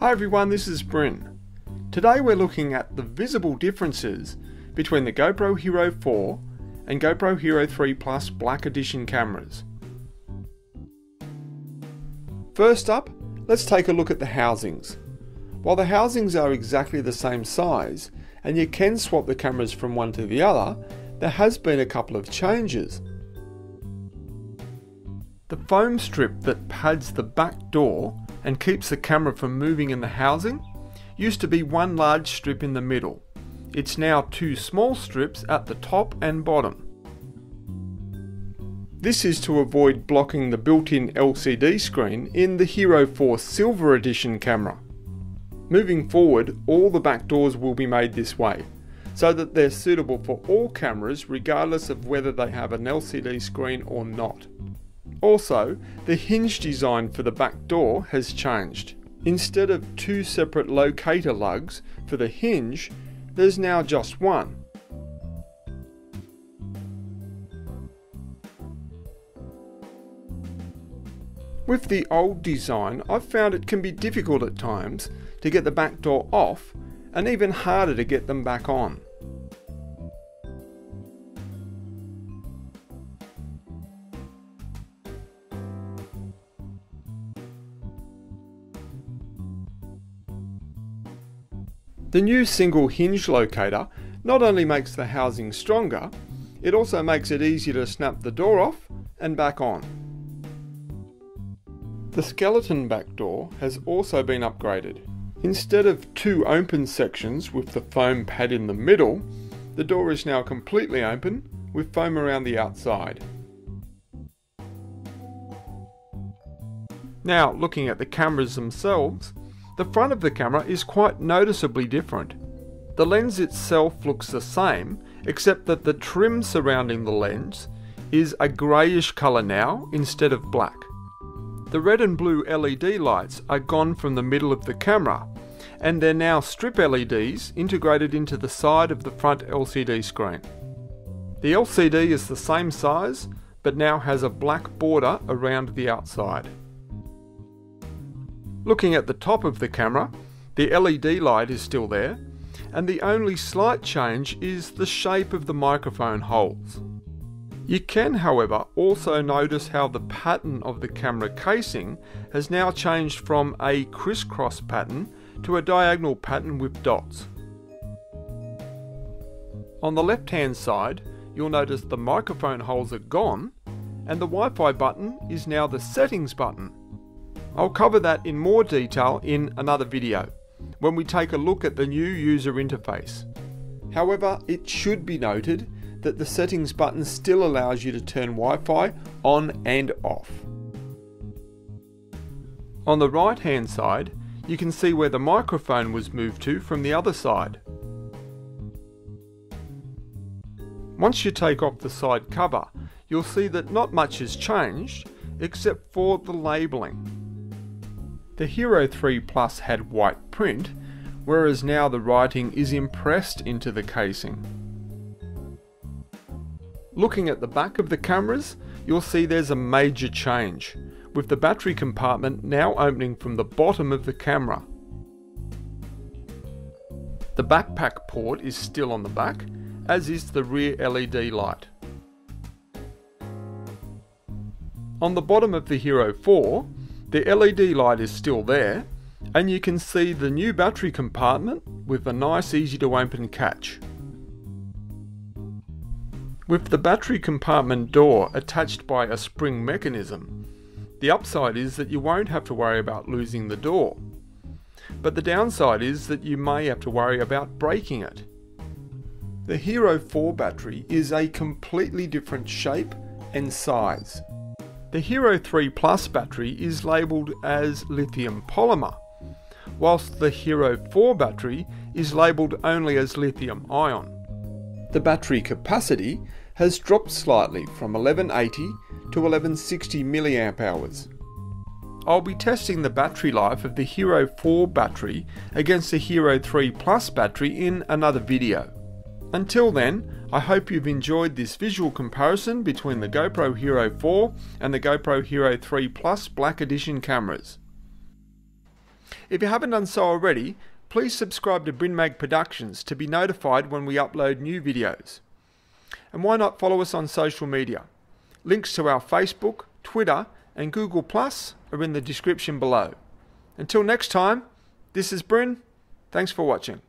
Hi everyone, this is Bryn. Today we're looking at the visible differences between the GoPro Hero 4 and GoPro Hero 3 Plus Black Edition cameras. First up, let's take a look at the housings. While the housings are exactly the same size and you can swap the cameras from one to the other, there has been a couple of changes. The foam strip that pads the back door and keeps the camera from moving in the housing used to be one large strip in the middle. It's now two small strips at the top and bottom. This is to avoid blocking the built-in LCD screen in the Hero 4 Silver Edition camera. Moving forward, all the back doors will be made this way, so that they're suitable for all cameras regardless of whether they have an LCD screen or not. Also, the hinge design for the back door has changed. Instead of two separate locator lugs for the hinge, there's now just one. With the old design, I've found it can be difficult at times to get the back door off and even harder to get them back on. The new single hinge locator not only makes the housing stronger, it also makes it easier to snap the door off and back on. The skeleton back door has also been upgraded. Instead of two open sections with the foam pad in the middle, the door is now completely open with foam around the outside. Now, looking at the cameras themselves, the front of the camera is quite noticeably different. The lens itself looks the same, except that the trim surrounding the lens is a greyish colour now instead of black. The red and blue LED lights are gone from the middle of the camera, and they're now strip LEDs integrated into the side of the front LCD screen. The LCD is the same size, but now has a black border around the outside. Looking at the top of the camera, the LED light is still there, and the only slight change is the shape of the microphone holes. You can, however, also notice how the pattern of the camera casing has now changed from a crisscross pattern to a diagonal pattern with dots. On the left-hand side, you'll notice the microphone holes are gone, and the Wi-Fi button is now the settings button. I'll cover that in more detail in another video, when we take a look at the new user interface. However, it should be noted that the settings button still allows you to turn Wi-Fi on and off. On the right hand side, you can see where the microphone was moved to from the other side. Once you take off the side cover, you'll see that not much has changed except for the labelling. The Hero 3 Plus had white print, whereas now the writing is impressed into the casing. Looking at the back of the cameras, you'll see there's a major change, with the battery compartment now opening from the bottom of the camera. The backpack port is still on the back, as is the rear LED light. On the bottom of the Hero 4, the LED light is still there, and you can see the new battery compartment with a nice easy to open catch. With the battery compartment door attached by a spring mechanism, the upside is that you won't have to worry about losing the door, but the downside is that you may have to worry about breaking it. The Hero 4 battery is a completely different shape and size. The Hero 3 Plus battery is labelled as lithium polymer, whilst the Hero 4 battery is labelled only as lithium ion. The battery capacity has dropped slightly from 1180 to 1160 mAh. I'll be testing the battery life of the Hero 4 battery against the Hero 3 Plus battery in another video. Until then, I hope you've enjoyed this visual comparison between the GoPro Hero 4 and the GoPro Hero 3 Plus Black Edition cameras. If you haven't done so already, please subscribe to Brynmag Productions to be notified when we upload new videos. And why not follow us on social media? Links to our Facebook, Twitter and Google Plus are in the description below. Until next time, this is Bryn. Thanks for watching.